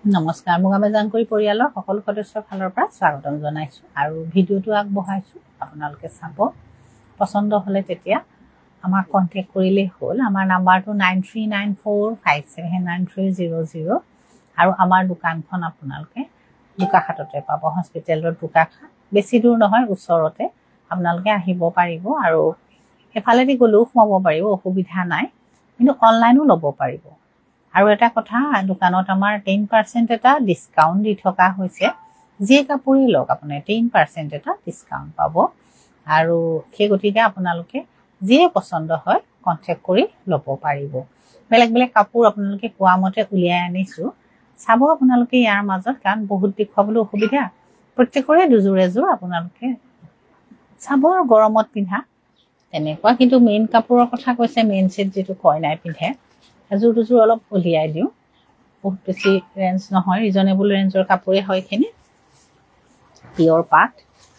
নমস্কাৰ মুগামে জাংকুৰি পৰিয়ালৰ সকলো সদস্যৰ ফালৰ পৰা স্বাগতম জনাইছো আৰু ভিডিওটো আগবঢ়াইছো আপোনালোকে চাব পছন্দ হলে তেতিয়া আমাক কন্টাক্ট কৰিলে হ'ল আমাৰ নাম্বাৰটো 9394579300 আৰু আমাৰ দোকানখন আপোনালোকে দুকাখাটতে পাব হস্পিটেলৰ দুকাখাট বেছি দূৰ নহয় ওচৰতে আপোনালোকে আহিব পাৰিব আৰু এফালেদি গলেও সোমাব পাৰিব অসুবিধা নাই কিন্তু অনলাইনো ল'ব পাৰিব আৰু এটা কথা দোকানত আমাৰ 10% এটা ডিসকাউন্ট দি থকা হৈছে যে কাপোৰে লওক আপুনি 10% এটা ডিসকাউন্ট পাব আৰু সেই গতিকে আপোনালোকে যে পছন্দ হয় কন্টাক্ট কৰি ল'ব পাৰিব বেলেগ বেলেগ কাপোৰ আপোনালোকে কোৱা মতে উলিয়াই আনিছো চাব আপোনালোকে ইয়াৰ মাজত কাৰণ বহুত দেখুৱাবলৈ অসুবিধা প্ৰত্যেকৰে দুজোৰ এজোৰ আপোনালোকে চাব গৰমত পিন্ধা তেনেকুৱা কিন্তু মেইন কাপোৰৰ কথা কৈছে মেইন সেট যেটো কয় নাই পিন্ধে এজোৰ দুজোৰ অলপ উলিয়াই দিও বহুত বেছি ৰেঞ্জ নহয় ৰিজনেবল ৰেঞ্জৰ কাপোৰে হয় কিনে পিওৰ পাট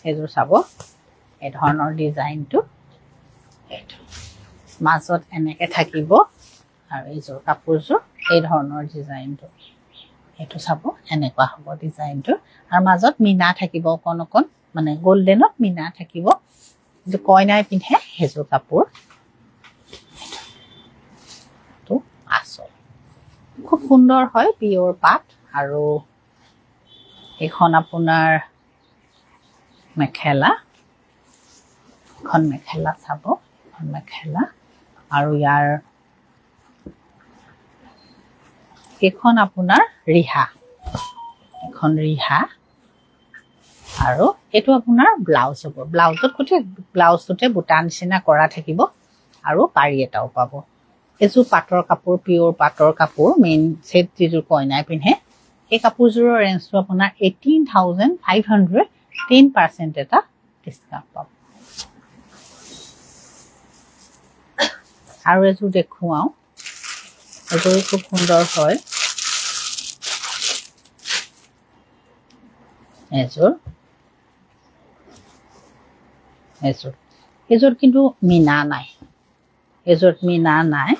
এজোৰ চাব এই ধৰণৰ ডিজাইনটো এটো মাজত এনেকে থাকিব আৰু এজোৰ কাপোৰজোৰ এই ধৰণৰ ডিজাইনটো এটো চাব এনেকুৱা হ'ব ডিজাইনটো আৰু মাজত মিনা থাকিব কোন মানে গোল্ডেনত মিনা থাকিব যে কইনাই পিন্ধে এজোৰ কাপোৰ খুব সুন্দৰ হয় পিওৰ পাট আৰু এখন আপোনাৰ মেখেলা খন মেখেলা চাব খন মেখেলা আৰু ইয়াৰ এখন আপোনাৰ ৰিহা এখন ৰিহা আৰু এটো আপোনাৰ ব্লাউজ হ'ব ব্লাউজত কোঠে ব্লাউজটোতে বুটান নিচিনা কৰা থাকিব আৰু পাৰি এটাও পাব এজো পাটৰ কাপোৰ পিওৰ পাটৰ কাপোৰ মেইন সেট যেজো কইনাই পিন্ধে এই কাপোৰজোৰৰ ৰেঞ্জটো আপোনাৰ 18500 10% এটা ডিসকাউন্ট পাব আৰু এজো দেখুৱাও এজো খুব সুন্দৰ হয় এজোৰ কিন্তু মিনা নাই এজোৰ মিনা নাই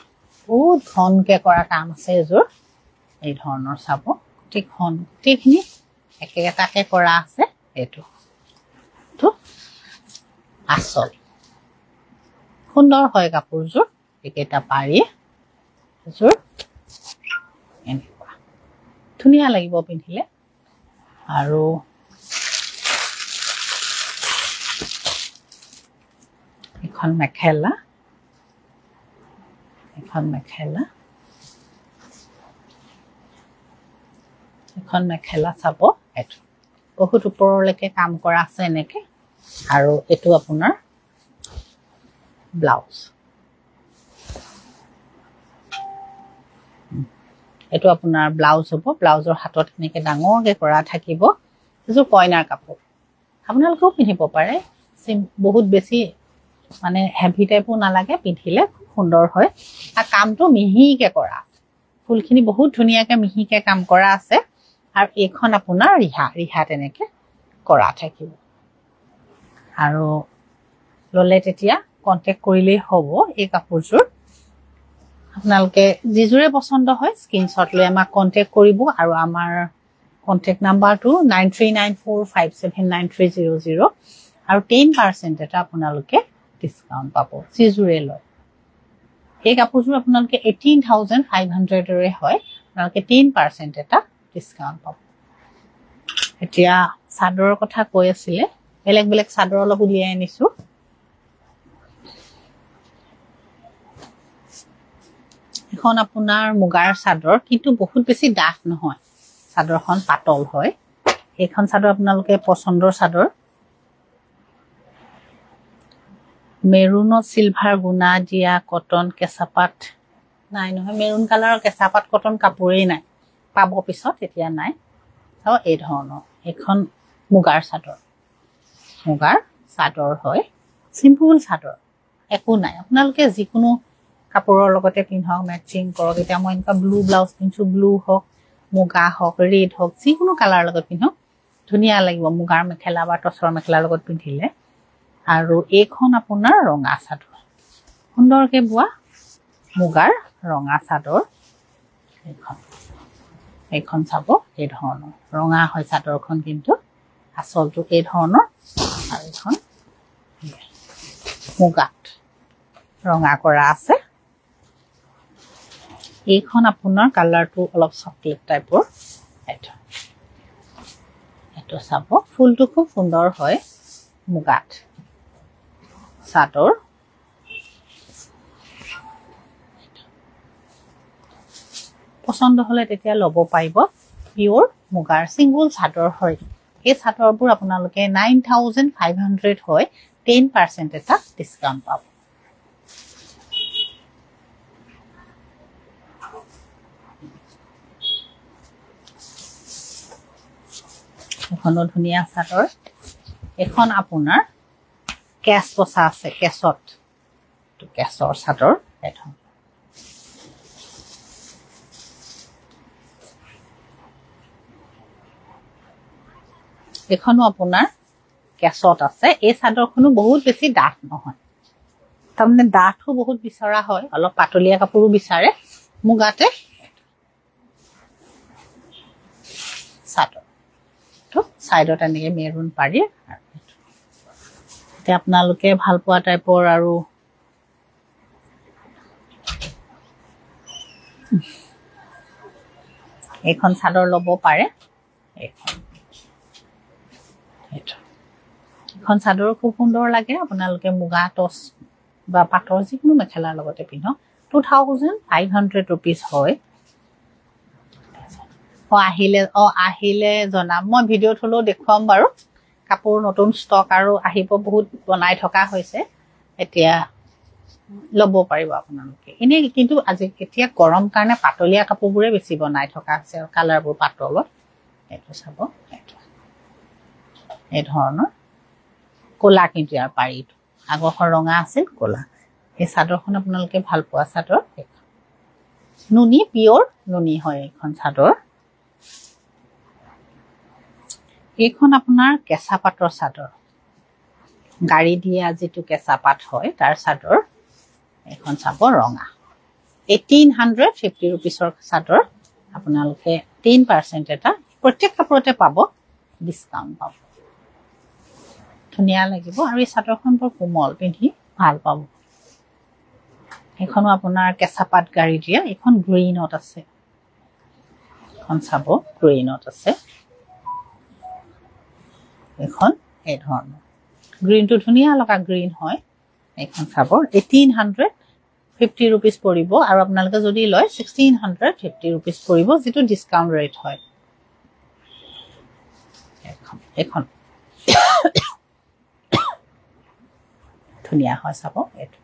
বহুত ঘনকে কৰা কাম আছে এজোৰ এই ধৰণৰ চাব ঠিক ঘনটেখিনি একেটাকে কৰা আছে এটো তো আসল সুন্দৰ হয় কাপোৰজোৰ একেটা পাৰি এজোৰ এনেকুৱা ধুনীয়া লাগিব পিন্ধিলে আৰু এখন মেখেলা এখন মেখেলা চাব এটো বহুত ওপৰলৈকে কাম কৰা আছে এনেকে আৰু এটো আপোনাৰ ব্লাউজ এটো আপোনাৰ ব্লাউজ হ'ব ব্লাউজৰ হাতত এনেকে ডাঙৰকে কৰা থাকিব এজো কইনাৰ কাপোৰ আপোনালোকেও পিন্ধিব পাৰে বহুত বেছি মানে হেভি টাইপো নালাগে পিন্ধিলে সুন্দৰ হয় আৰু কামটো মিহিকে কৰা ফুলখিনি বহুত ধুনিয়াকে মিহিকে কাম কৰা আছে আৰু এখন আপোনাৰ ৰিহা তেনেকে কৰা থাকিব আৰু ললে তেতিয়া কন্টাক্ট কৰিলে হ'ব এই কাপোৰজোৰ আপোনালোকে যিজোৰে পছন্দ হয় স্ক্ৰিনশ্বট লৈ আমাক কন্টাক্ট কৰিব আৰু আমাৰ কন্টাক্ট নাম্বাৰটো 9394579300 আৰু 10% এটা আপোনালোকে ডিসকাউন্ট পাব যিজোৰে লয় এই কাপোৰজোৰ আপোনালোকে 18500 ৰে হয় আপোনালোকে 10% এটা ডিসকাউন্ট পাব এতিয়া চাদৰৰ কথা কৈ আছিল বেলেগ বেলেগ চাদৰ অলপ উলিয়াই আনিছো এখন আপোনাৰ মুগাৰ চাদৰ কিন্তু বহুত বেছি ডাঠ নহয় চাদৰখন পাতল হয় এইখন চাদৰ আপোনালোকে পছন্দৰ চাদৰ মেৰুনত সিলভাৰ গুণা দিয়া কটন কেঁচাপাত নাই নহয় মেৰুন কালাৰৰ কেঁচাপাত কটন কাপোৰেই নাই পাব পিছত এতিয়া নাই আৰু এই ধৰণৰ এখন মুগাৰ চাদৰ হয় সিম্পল চাদৰ একো নাই আপোনালোকে যিকোনো কাপোৰৰ লগতে পিন্ধক ম্যাচিং কৰক এতিয়া মই এনেকা ব্লু ব্লাউজ পিন্ধছো ব্লু হক মুগা হক ৰেড হক যিকোনো কালাৰ লগত পিন্ধক ধুনীয়া লাগিব মুগাৰ মেখেলা বা টছৰ মেখেলাৰ লগত পিন্ধিলে আৰু এইখন আপোনাৰ ৰঙা চাদৰ সুন্দৰকে বোৱা মুগাৰ ৰঙা চাদৰ এইখন এইখন চাব এই ধৰণৰ ৰঙা হয় চাদৰখন কিন্তু আচলটো এই ধৰণৰ আৰু এখন মুগাত ৰঙা কৰা আছে এইখন আপোনাৰ কালাৰটো অলপ চকলেট টাইপৰ এটো চাব ফুলটো খুব সুন্দৰ হয় মুগাত চাদৰ পছন্দ হলে তেতিয়া লব পাৰিব পিওৰ মুগাৰ সিঙ্গল চাদৰ হয় এই চাদৰবোৰ আপোনালোকে 9500 হয় 10% এটা ডিসকাউন্ট পাব এখনো ধুনিয়া চাদৰ এখন আপোনাৰ কেছ বসা আছে কেছত তো কেছৰ চাদৰ এখন এখনো আপোনাৰ কেছত আছে এই চাদৰখনো বহুত বেছি ডাঠ নহয় তাৰমানে ডাঠো বহুত বিচৰা হয় অলপ পাতলীয়া কাপোৰো বিচাৰে মুগাতে চাদৰ তো সাইডত এনেকে মেৰুন পাৰি তে আপোনালোকে ভাল পোৱা টাইপৰ আৰু এখন চাদৰ লব পাৰে এখন চাদৰ খুব সুন্দৰ লাগে আপোনালোকে মুগা টছ বা পাটৰ যিকোনো মেখেলাৰ লগতে পিন্ধক 2500 rupees হয় আহিলে জনাম মই ভিডিঅ' থলো দেখুৱাম বাৰু কাপোৰ নতুন ষ্টক আৰু আহিব বহুত বনাই থকা হৈছে এতিয়া লব পাৰিব আপোনালোকে এনে কিন্তু আজি এতিয়া গৰম কাৰণে পাতলীয়া কাপোৰবোৰে বেছি বনাই থকা আছে কালাৰবোৰ পাতলত এটো চাব এই ধৰণৰ কোলা কিন্তু ইয়াৰ পাৰিটো আগৰ ৰঙা আছিল কোলা এই চাদৰখন আপোনালোকে ভাল পোৱা চাদৰ নুনি পিওৰ নুনি হয় এখন চাদৰ এইখন আপোনাৰ কেঁচা পাটৰ চাদৰ গাড়ী দিয়ে আজিটো কেঁচা পাট হয় তাৰ চাদৰ এখন চাব ৰঙা 1850 rupeesৰ চাদৰ আপোনালোকে 10% এটা প্ৰত্যেক কাপোৰতে পাব ডিসকাউন্ট পাব ধুনিয়া লাগিব আৰু এই চাদৰখন বৰ কোমল পিন্ধি ভাল পাব এখনো আপোনাৰ কেঁচা পাট গাড়ী দিয়া এখন গ্ৰীনত আছে এখন চাব গ্ৰীনত আছে এখন এই ধৰণৰ গ্ৰীনটো ধুনিয়া লগা গ্ৰীন হয় এখন চাব 1850 rupees পৰিব আৰু আপোনালোকে যদি লয় 1650 rupees পৰিব যেটো ডিসকাউন্ট ৰেট হয় এখন ধুনিয়া হয় চাব এটো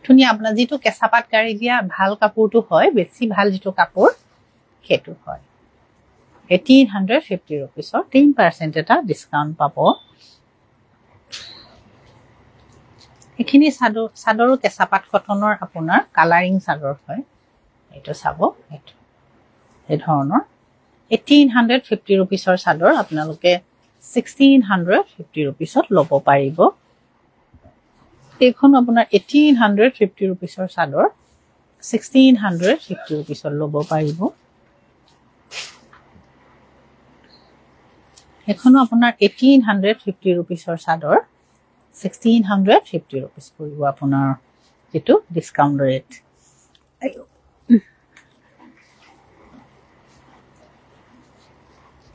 ধুনিয়া আপোনাৰ যেটো কেঁচা পাট গাড়ী দিয়া ভাল কাপোৰটো হয় বেছি ভাল যেটো কাপোৰ হেতু হয় 1850 rupeesৰ 10% এটা ডিসকাউন্ট পাব এখিনি চাদৰ কেঁচা পাট কটনৰ আপোনাৰ কালাৰিং চাদৰ হয় এটো চাব এটো এই ধৰণৰ 1850 rupeesৰ চাদৰ আপোনালোকে 1650 rupeesত লব পাৰিব এখন আপোনাৰ 1850 rupeesৰ চাদৰ 1650 rupeesত লব পাৰিব এখনো আপোনাৰ 1850 rupeesৰ চাদৰ 1650 rupees পৰিব আপোনাৰ যেটো ডিসকাউন্ট ৰেট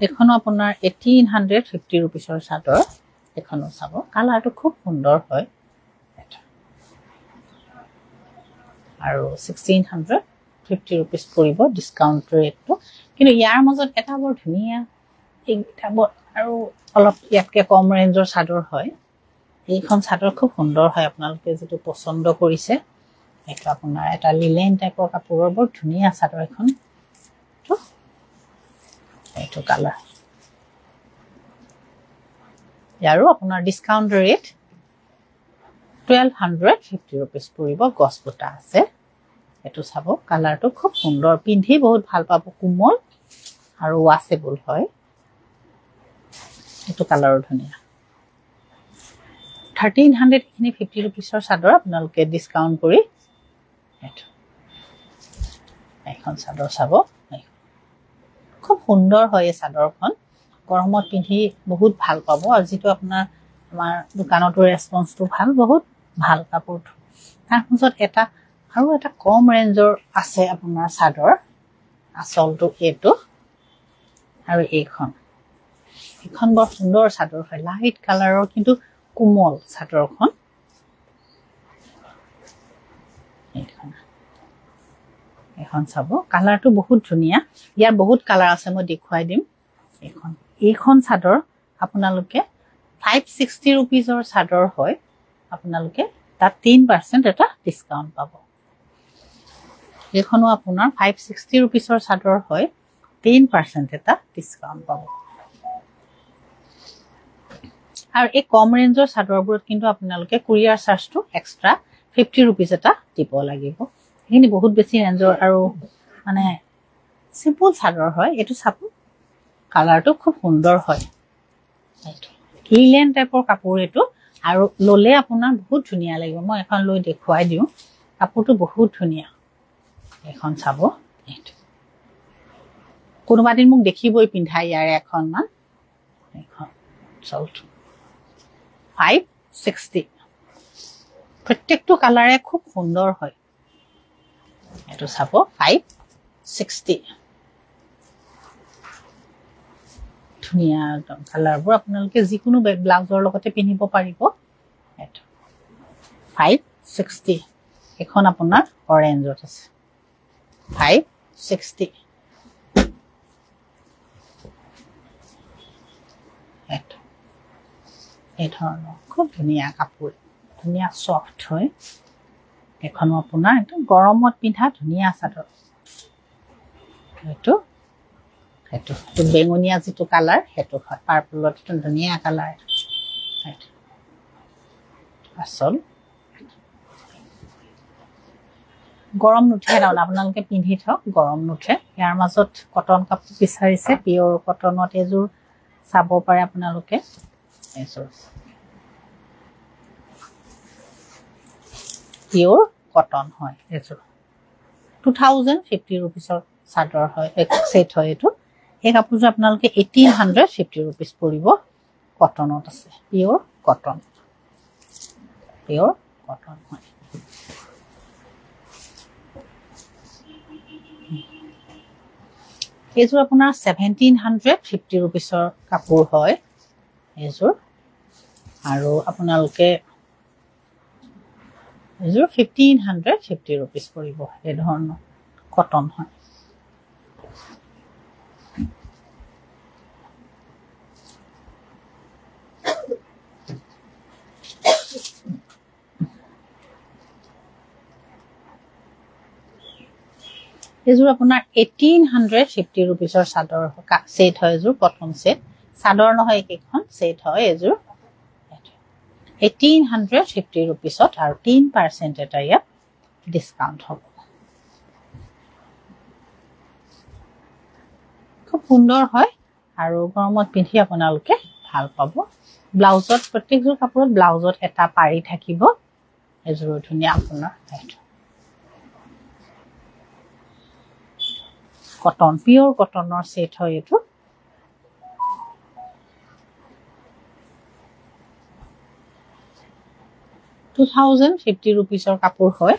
এখনো আপোনাৰ 1850 rupeesৰ চাদৰ এখনো চাব কালাৰটো খুব সুন্দৰ হয় আৰু 1650 rupees পৰিব ডিসকাউন্ট ৰেটটো কিন্তু ইয়াৰ মাজত এটা বৰ ধুনিয়া এইটা আৰু অলপ ইয়াতকে কম ৰেঞ্জৰ চাদৰ হয় এইখন চাদৰ খুব সুন্দৰ হয় আপোনালোকে যেটো পছন্দ কৰিছে এটা আপোনাৰ এটা লিলেন টাইপৰ কাপোৰৰ বৰ ধুনিয়া চাদৰ এখন তো এইটো কালাৰ ইয়াৰো আপোনাৰ ডিসকাউন্ট ৰেট 1250 rupees পৰিব গছপুটা আছে এটো চাব কালাৰটো খুব সুন্দৰ পিন্ধি বহুত ভাল পাব কোমল আৰু ওয়াশেবল হয় এটো কালাৰ ধুনিয়া 1350 rupeesৰ চাদৰ আপোনালোকে ডিসকাউন্ট কৰি এটো এখন চাদৰ চাব খুব সুন্দৰ হয় এই চাদৰখন গৰমত পিন্ধি বহুত ভাল পাব আৰু যেটো আপোনাৰ আমাৰ দোকানতো ৰেসপন্সটো ভাল বহুত ভাল কাপোৰটো তাৰ পিছত এটা আৰু এটা কম ৰেঞ্জৰ আছে আপোনাৰ চাদৰ আসলটো এটো আৰু এইখন বৰ সুন্দৰ চাদৰ হয় লাইট কালাৰৰ কিন্তু কোমল চাদৰখন এখন চাব কালাৰটো বহুত ধুনিয়া ইয়াৰ বহুত কালাৰ আছে মই দেখুৱাই দিম এইখন চাদৰ আপোনালোকে 560 रुपीसৰ চাদৰ হয় আপোনালোকে তাত 3% এটা ডিসকাউন্ট পাব এইখনো আপোনাৰ 560 रुपीसৰ চাদৰ হয় 3% এটা ডিসকাউন্ট পাব আৰু এই কম ৰেঞ্জৰ চাদৰবোৰত কিন্তু আপোনালোকে কুৰিয়াৰ চাৰ্জটো এক্সট্ৰা 50 रुपीस এটা দিব লাগিব এখিনি বহুত বেছি ৰেঞ্জৰ আৰু মানে সিম্পল চাদৰ হয় এটো চাপ কালাৰটো খুব সুন্দৰ হয় লিলেন টাইপৰ কাপোৰ এটো আৰু ললে আপোনাৰ বহুত ধুনিয়া লাগিব মই এখন লৈ দেখুৱাই দিও কাপোৰটো বহুত ধুনিয়া এখন চাব এটো কোনোবা দিন মোক দেখিবই পিন্ধাই ইয়াৰে এখন মান এখন চল্ট 560 প্ৰত্যেকটো কালাৰে খুব সুন্দৰ হয় এটো চাব 560 ধুনিয়া কালাৰবোৰ আপোনালোকে যিকোনো ব্লাউজৰ লগতে পিন্ধিব পাৰিব এটো 560 এখন আপোনাৰ অৰেঞ্জত আছে 560 এটো এই ধৰণৰ খুব ধুনিয়া কাপোৰ ধুনিয়া সফট হয় এখন আপোনাৰ একদম গৰমত পিন্ধা ধুনিয়া চাদৰ এটো বেঙুনিয়া যেটো কালাৰ হেটো হয় পাৰ্পলত ধুনিয়া কালাৰ আসল গৰম নুঠে না আপোনালোকে পিন্ধি থক গৰম নুঠে ইয়াৰ মাজত কটন কাপোৰ বিচাৰিছে পিওৰ কটনত এজোৰ চাব পাৰে আপোনালোকে এজোৰ পিওৰ কটন হয় এজোৰ 2050 रुपीसৰ চাদৰ হয় এক সেট হয় এটো এই কাপোৰটো আপোনালোকে 1850 रुपीस পৰিব কটনত আছে পিওৰ কটন হয় এজোৰ আপোনাৰ 1750 रुपीसৰ কাপোৰ হয় এজোৰ আৰু আপোনালোকে এজোৰ 1550 रुपीस পৰিব এই ধৰণৰ কটন হয় এজোৰ আপোনাৰ 1850 रुपीसৰ চাদৰ সেট হয় এজোৰ কটন সেট চাদৰ নহয় একখন সেট হয় এজোৰ 1850 रुपीसত আৰু 3% এটা ইয়াত ডিসকাউন্ট হ'ব খুব সুন্দৰ হয় আৰু গৰমত পিন্ধি আপোনালোকে ভাল পাব ব্লাউজত প্ৰত্যেকযোৰ কাপোৰত ব্লাউজত এটা পাৰি থাকিব এজোৰ ধুনিয়া আপোনাৰ কটন পিওৰ কটনৰ সেট হয় এটো 2050 रुपीसৰ কাপোৰ হয়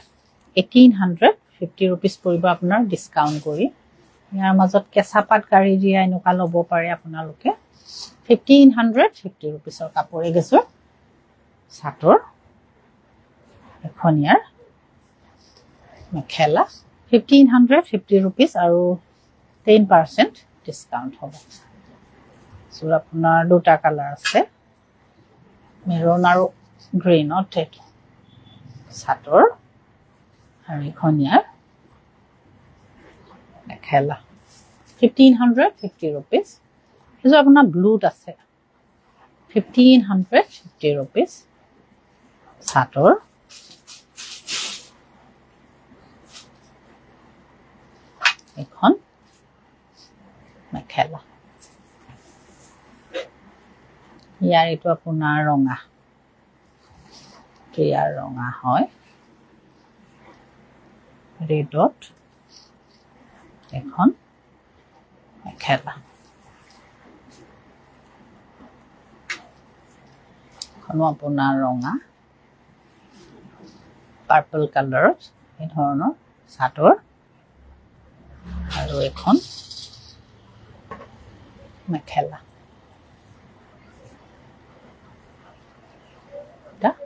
1850 रुपीस পৰিব আপোনাৰ ডিসকাউন্ট কৰি ইয়াৰ মাজত কেঁচাপাত গাড়ী দিয়া এনুকা লব পাৰে আপোনালোকে 1550 रुपीसৰ কাপোৰ এগেছৰ চাদৰ এখন ইয়াৰ মেখেলা 1550 रुपीस আৰু 10% ডিসকাউন্ট হ'ব সো আপোনাৰ দুটা কালাৰ আছে মেৰুন আৰু গ্ৰীনত চাদৰ আৰু এখন ইয়াৰ মেখেলা 1550 रुपीस এজো আপোনাৰ ব্লুত আছে 1550 रुपीस চাদৰ এখন মেখেলা ইয়াৰ এটো আপোনাৰ ৰঙা ইয়াৰ ৰঙা হয় ৰেডত এখন মেখেলা খনো আপোনাৰ ৰঙা পাৰ্পল কালাৰত এই ধৰণৰ চাদৰ আৰু এখন মেখেলা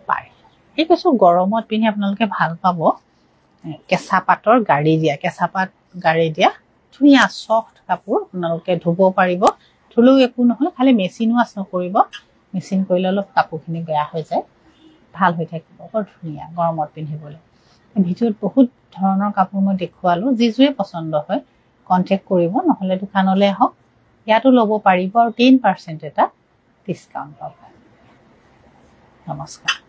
পায় এই কিছু গৰমত পিন্ধি আপোনালোকে ভাল পাব কেঁচা পাতৰ কেঁচা পাত গাড়ী দিয়া ধুনীয়া সফ্ট কাপোৰ আপোনালোকে ধুব পাৰিব ধুলেও একো নহয় খালি মেচিন ৱাছ নকৰিব মেচিন কৰিলে অলপ কাপোৰখিনি বেয়া হৈ যায় ভাল হৈ থাকিব বৰ ধুনীয়া গৰমত পিন্ধিবলৈ ভিডিঅ'ত বহুত ধৰণৰ কাপোৰ মই দেখুৱালো যিজোৰে পছন্দ হয় কন্টেক্ট কৰিব নহলে দোকানলৈ আহক ইয়াতো ল'ব পাৰিব আৰু 10% এটা ডিসকাউন্ট পাব নমস্কাৰ